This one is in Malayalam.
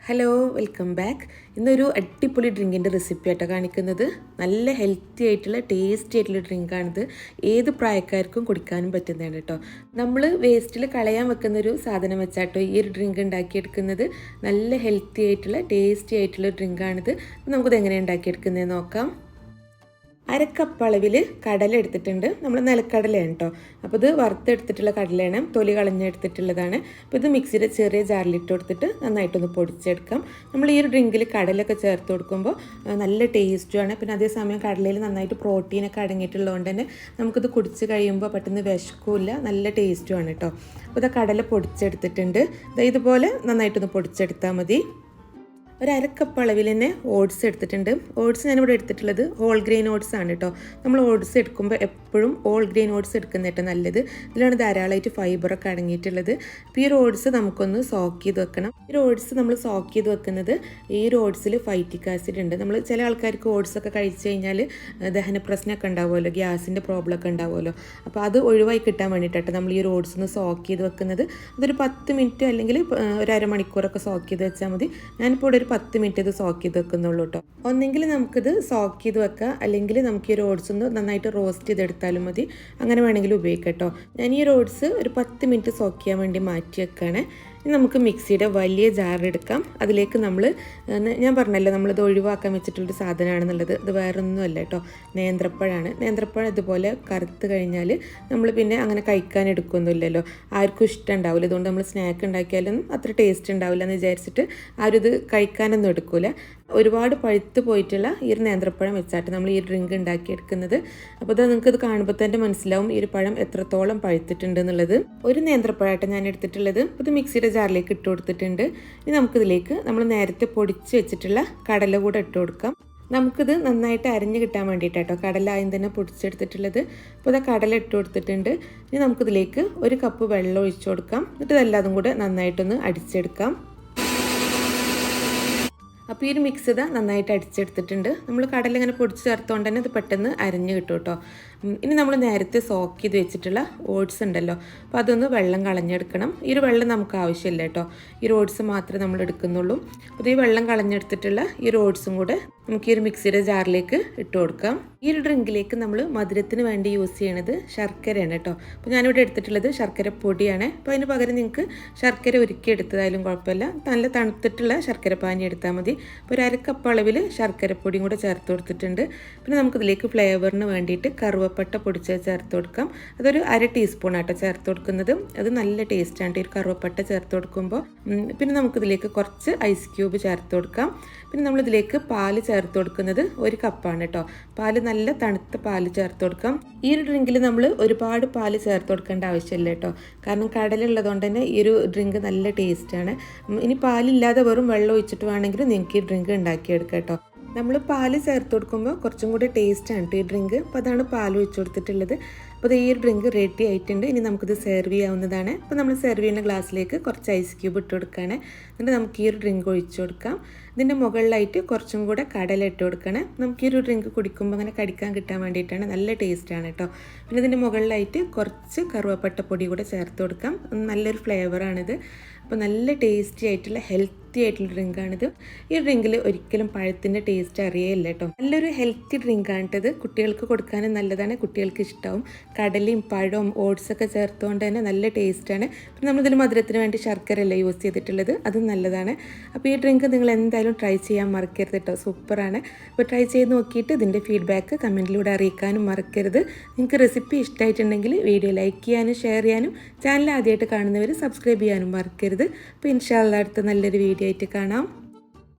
Hello welcome back. ഇന്നൊരു അടിപൊളി ഡ്രിങ്കിൻ്റെ റെസിപ്പി ആയിട്ടാണ് കാണിക്കുന്നത്. നല്ല ഹെൽത്തി ആയിട്ടുള്ള ടേസ്റ്റി ആയിട്ടുള്ള ഡ്രിങ്കാണിത്. ഏത് പ്രായക്കാർക്കും കുടിക്കാനും പറ്റുന്നതാണ് കേട്ടോ. നമ്മൾ വേസ്റ്റിൽ കളയാൻ വെക്കുന്നൊരു സാധനം വെച്ചാട്ടോ ഈ ഒരു ഡ്രിങ്ക് ഉണ്ടാക്കിയെടുക്കുന്നത്. നല്ല ഹെൽത്തി ആയിട്ടുള്ള ടേസ്റ്റി ആയിട്ടുള്ള ഡ്രിങ്കാണിത്. നമുക്കിത് എങ്ങനെ ഉണ്ടാക്കിയെടുക്കുന്നത് നോക്കാം. അരക്കപ്പ് അളവിൽ കടല എടുത്തിട്ടുണ്ട്. നമ്മൾ നിലക്കടലയാണ് കേട്ടോ. അപ്പോൾ ഇത് വറുത്തെടുത്തിട്ടുള്ള കടലയാണ്, തൊലി കളഞ്ഞെടുത്തിട്ടുള്ളതാണ്. അപ്പോൾ ഇത് മിക്സിയുടെ ചെറിയ ജാറിലിട്ട് കൊടുത്തിട്ട് നന്നായിട്ടൊന്ന് പൊടിച്ചെടുക്കാം. നമ്മൾ ഈ ഒരു ഡ്രിങ്കിൽ കടലൊക്കെ ചേർത്ത് കൊടുക്കുമ്പോൾ നല്ല ടേസ്റ്റുമാണ്. പിന്നെ അതേസമയം കടലയിൽ നന്നായിട്ട് പ്രോട്ടീനൊക്കെ അടങ്ങിയിട്ടുള്ളതുകൊണ്ട് തന്നെ നമുക്കിത് കുടിച്ച് കഴിയുമ്പോൾ പെട്ടെന്ന് വിശക്കില്ല, നല്ല ടേസ്റ്റുമാണ് കേട്ടോ. അപ്പോൾ ഇത് കടല പൊടിച്ചെടുത്തിട്ടുണ്ട്. ഇതുപോലെ നന്നായിട്ടൊന്ന് പൊടിച്ചെടുത്താൽ മതി. ഒരു അരക്കപ്പ് അളവിൽ തന്നെ ഓട്സ് എടുത്തിട്ടുണ്ട്. ഓട്സ് ഞാനിവിടെ എടുത്തിട്ടുള്ളത് ഹോൾ ഗ്രെയിൻ ഓട്സ് ആണ് കേട്ടോ. നമ്മൾ ഓട്സ് എടുക്കുമ്പോൾ എപ്പോഴും ഹോൾ ഗ്രെയിൻ ഓട്സ് എടുക്കുന്നതായിട്ട് നല്ലത്. ഇതിലാണ് ധാരാളമായിട്ട് ഫൈബറൊക്കെ അടങ്ങിയിട്ടുള്ളത്. അപ്പോൾ ഈ ഒരു ഓട്സ് നമുക്കൊന്ന് സോക്ക് ചെയ്ത് വെക്കണം. ഈ ഒരു ഓട്സ് നമ്മൾ സോക്ക് ചെയ്ത് വെക്കുന്നത് ഈ ഒരു ഓട്സിൽ ഫൈറ്റിക് ആസിഡ് ഉണ്ട്. നമ്മൾ ചില ആൾക്കാർക്ക് ഓട്സൊക്കെ കഴിച്ച് കഴിഞ്ഞാൽ ദഹന പ്രശ്നമൊക്കെ ഉണ്ടാവുമല്ലോ, ഗ്യാസിൻ്റെ പ്രോബ്ലം ഒക്കെ ഉണ്ടാവുമല്ലോ. അപ്പോൾ അത് ഒഴിവായി കിട്ടാൻ വേണ്ടിയിട്ടാണ് നമ്മൾ ഈ ഒരു ഓട്സ് ഒന്ന് സോക്ക് ചെയ്ത് വെക്കുന്നത്. അതൊരു 10 മിനിറ്റ് അല്ലെങ്കിൽ ഒരു അരമണിക്കൂറൊക്കെ സോക്ക് ചെയ്ത് വെച്ചാൽ മതി. ഞാനിപ്പോൾ ഇവിടെ 10 മിനിറ്റ് ഇത് സോക്ക് ചെയ്ത് വെക്കുന്നുള്ളൂ കേട്ടോ. ഒന്നെങ്കിൽ നമുക്കിത് സോക്ക് ചെയ്ത് വെക്കാം, അല്ലെങ്കിൽ നമുക്ക് ഈ ഒരു ഓട്സ് ഒന്ന് നന്നായിട്ട് റോസ്റ്റ് ചെയ്തെടുത്താലും മതി. അങ്ങനെ വേണമെങ്കിൽ ഉപയോഗിക്കാം കേട്ടോ. ഞാൻ ഈ ഒരു ഓട്സ് ഒരു 10 മിനിറ്റ് സോക്ക് ചെയ്യാൻ വേണ്ടി മാറ്റി വെക്കുകയാണ്. ഇനി നമുക്ക് മിക്സിയുടെ വലിയ ജാർ എടുക്കാം. അതിലേക്ക് ഞാൻ പറഞ്ഞല്ലോ നമ്മളിത് ഒഴിവാക്കാൻ വെച്ചിട്ടുള്ളൊരു സാധനമാണെന്നുള്ളത്. ഇത് വേറൊന്നുമല്ല കേട്ടോ, നേന്ത്രപ്പഴമാണ്. നേന്ത്രപ്പഴം ഇതുപോലെ കറുത്ത് കഴിഞ്ഞാൽ നമ്മൾ പിന്നെ അങ്ങനെ കഴിക്കാൻ എടുക്കൊന്നുമില്ലല്ലോ, ആർക്കും ഇഷ്ടം ഉണ്ടാവില്ല. ഇതുകൊണ്ട് നമ്മൾ സ്നാക്ക് ഉണ്ടാക്കിയാലൊന്നും അത്ര ടേസ്റ്റ് ഉണ്ടാവില്ല എന്ന് വിചാരിച്ചിട്ട് ആരും ഇത് കഴിക്കാനൊന്നും എടുക്കില്ല. ഒരുപാട് പഴുത്ത് പോയിട്ടുള്ള ഈ ഒരു നേന്ത്രപ്പഴം വെച്ചാട്ട് നമ്മൾ ഈ ഡ്രിങ്ക് ഉണ്ടാക്കിയെടുക്കുന്നത്. അപ്പോൾ ഇത് നിങ്ങൾക്കിത് കാണുമ്പോൾ തന്നെ മനസ്സിലാവും ഈ ഒരു പഴം എത്രത്തോളം പഴുത്തിട്ടുണ്ട് എന്നുള്ളത്. ഒരു നേന്ത്രപ്പഴമായിട്ട് ഞാൻ എടുത്തിട്ടുള്ളത്. ഇത് മിക്സിയുടെ ജാറിലേക്ക് ഇട്ട് കൊടുത്തിട്ടുണ്ട്. ഇനി നമുക്കിതിലേക്ക് നമ്മൾ നേരത്തെ പൊടിച്ച് വെച്ചിട്ടുള്ള കടല കൂടെ ഇട്ട് കൊടുക്കാം. നമുക്കിത് നന്നായിട്ട് അരിഞ്ഞ് കിട്ടാൻ വേണ്ടിയിട്ടാട്ടോ കടല ആദ്യം തന്നെ പൊടിച്ചെടുത്തിട്ടുള്ളത്. അപ്പോൾ ഇത് കടല ഇട്ട് കൊടുത്തിട്ടുണ്ട്. ഇനി നമുക്കിതിലേക്ക് 1 കപ്പ് വെള്ളം ഒഴിച്ചു കൊടുക്കാം. എന്നിട്ട് ഇതെല്ലാതും കൂടെ നന്നായിട്ടൊന്ന് അടിച്ചെടുക്കാം. അപ്പോൾ ഈ ഒരു മിക്സ് ഇതാ നന്നായിട്ട് അടിച്ചെടുത്തിട്ടുണ്ട്. നമ്മൾ കടല ഇങ്ങനെ പൊടിച്ച് ചേർത്തുകൊണ്ട് തന്നെ ഇത് പെട്ടെന്ന് അരിഞ്ഞ് കിട്ടും കേട്ടോ. ഇനി നമ്മൾ നേരത്തെ സോക്ക് ചെയ്ത് വെച്ചിട്ടുള്ള ഓട്സ് ഉണ്ടല്ലോ, അപ്പോൾ അതൊന്ന് വെള്ളം കളഞ്ഞെടുക്കണം. ഈ ഒരു വെള്ളം നമുക്ക് ആവശ്യമില്ല കേട്ടോ, ഈ ഒരു ഓട്സ് മാത്രമേ നമ്മൾ എടുക്കുന്നുള്ളൂ. അപ്പോൾ ഈ വെള്ളം കളഞ്ഞെടുത്തിട്ടുള്ള ഈ ഒരു ഓട്സും കൂടെ നമുക്ക് ഈ ഒരു മിക്സിയുടെ ജാറിലേക്ക് ഇട്ട് കൊടുക്കാം. ഈ ഒരു ഡ്രിങ്കിലേക്ക് നമ്മൾ മധുരത്തിന് വേണ്ടി യൂസ് ചെയ്യണത് ശർക്കരയാണ് കേട്ടോ. അപ്പോൾ ഞാനിവിടെ എടുത്തിട്ടുള്ളത് ശർക്കര പൊടിയാണ്. അപ്പോൾ അതിന് പകരം നിങ്ങൾക്ക് ശർക്കര ഉരുക്കി എടുത്തതായാലും കുഴപ്പമില്ല, നല്ല തണുത്തിട്ടുള്ള ശർക്കര പാനി എടുത്താൽ മതി. അപ്പോൾ ഒരു അരക്കപ്പ് അളവിൽ ശർക്കരപ്പൊടിയും കൂടെ ചേർത്ത് കൊടുത്തിട്ടുണ്ട്. പിന്നെ നമുക്കിതിലേക്ക് ഫ്ലേവറിന് വേണ്ടിയിട്ട് കറുവപ്പട്ട പൊടിച്ച് ചേർത്ത് കൊടുക്കാം. അതൊരു 1/2 ടീസ്പൂൺ ആട്ടോ ചേർത്ത് കൊടുക്കുന്നത്. അത് നല്ല ടേസ്റ്റാണ് ഈ കറുവപ്പട്ട ചേർത്ത് കൊടുക്കുമ്പോൾ. പിന്നെ നമുക്കിതിലേക്ക് കുറച്ച് ഐസ് ക്യൂബ് ചേർത്ത് കൊടുക്കാം. പിന്നെ നമ്മളിതിലേക്ക് പാല് ചേർത്ത് കൊടുക്കുന്നത് 1 കപ്പാണ് കേട്ടോ. പാല് നല്ല തണുത്ത പാല് ചേർത്ത് കൊടുക്കാം. ഈ ഒരു ഡ്രിങ്കിൽ നമ്മൾ ഒരുപാട് പാല് ചേർത്ത് കൊടുക്കേണ്ട ആവശ്യമില്ല കേട്ടോ, കാരണം കടലുള്ളതുകൊണ്ട് തന്നെ ഈ ഒരു ഡ്രിങ്ക് നല്ല ടേസ്റ്റാണ്. ഇനി പാലില്ലാതെ വെറും വെള്ളം ഒഴിച്ചിട്ട് വേണമെങ്കിൽ നിങ്ങൾക്ക് ഈ ഡ്രിങ്ക് ഉണ്ടാക്കിയെടുക്കാം കേട്ടോ. നമ്മൾ പാല് ചേർത്ത് കൊടുക്കുമ്പോൾ കുറച്ചും കൂടി ടേസ്റ്റാണ് കേട്ടോ ഈ ഡ്രിങ്ക്. അപ്പോൾ അതാണ് പാൽ ഒഴിച്ച് കൊടുത്തിട്ടുള്ളത്. അപ്പോൾ ഈ ഒരു ഡ്രിങ്ക് റെഡി ആയിട്ടുണ്ട്. ഇനി നമുക്കിത് സെർവ് ചെയ്യാവുന്നതാണ്. അപ്പോൾ നമ്മൾ സെർവ് ചെയ്യുന്ന ഗ്ലാസ്സിലേക്ക് കുറച്ച് ഐസ് ക്യൂബ് ഇട്ട് കൊടുക്കുകയാണ്. എന്നിട്ട് നമുക്ക് ഈ ഒരു ഡ്രിങ്ക് ഒഴിച്ച് കൊടുക്കാം. ഇതിൻ്റെ മുകളിലായിട്ട് കുറച്ചും കൂടെ കടല ഇട്ട് കൊടുക്കണം. നമുക്ക് ഈ ഒരു ഡ്രിങ്ക് കുടിക്കുമ്പോൾ അങ്ങനെ കടിക്കാൻ കിട്ടാൻ വേണ്ടിയിട്ടാണ്, നല്ല ടേസ്റ്റാണ് കേട്ടോ. പിന്നെ ഇതിൻ്റെ മുകളിലായിട്ട് കുറച്ച് കറുവപ്പട്ട പൊടി കൂടെ ചേർത്ത് കൊടുക്കാം. നല്ലൊരു ഫ്ലേവറാണിത്. അപ്പോൾ നല്ല ടേസ്റ്റി ആയിട്ടുള്ള ഹെൽത്തി ആയിട്ടുള്ള ഡ്രിങ്കാണിത്. ഈ ഡ്രിങ്കിൽ ഒരിക്കലും പഴത്തിൻ്റെ ടേസ്റ്റ് അറിയേയില്ല കേട്ടോ. നല്ലൊരു ഹെൽത്തി ഡ്രിങ്കാണിട്ടത്. കുട്ടികൾക്ക് കൊടുക്കാനും നല്ലതാണ്, കുട്ടികൾക്ക് ഇഷ്ടമാവും. കടലയും പഴവും ഓട്സൊക്കെ ചേർത്തുകൊണ്ട് തന്നെ നല്ല ടേസ്റ്റാണ്. പിന്നെ നമ്മളിതിൽ മധുരത്തിന് വേണ്ടി ശർക്കരയല്ല യൂസ് ചെയ്തിട്ടുള്ളത്, അതും നല്ലതാണ്. അപ്പോൾ ഈ ഡ്രിങ്ക് നിങ്ങൾ എന്തായാലും ട്രൈ ചെയ്യാൻ മറക്കരുത് കേട്ടോ, സൂപ്പറാണ്. അപ്പോൾ ട്രൈ ചെയ്ത് നോക്കിയിട്ട് ഇതിൻ്റെ ഫീഡ്ബാക്ക് കമൻറ്റിലൂടെ അറിയിക്കാനും മറക്കരുത്. നിങ്ങൾക്ക് റെസിപ്പി ഇഷ്ടമായിട്ടുണ്ടെങ്കിൽ വീഡിയോ ലൈക്ക് ചെയ്യാനും ഷെയർ ചെയ്യാനും ചാനൽ ആദ്യമായിട്ട് കാണുന്നവർ സബ്സ്ക്രൈബ് ചെയ്യാനും മറക്കരുത്. അപ്പോൾ ഇൻഷാ അല്ലാഹ് അടുത്ത നല്ലൊരു വീഡിയോ ആയിട്ട് കാണാം.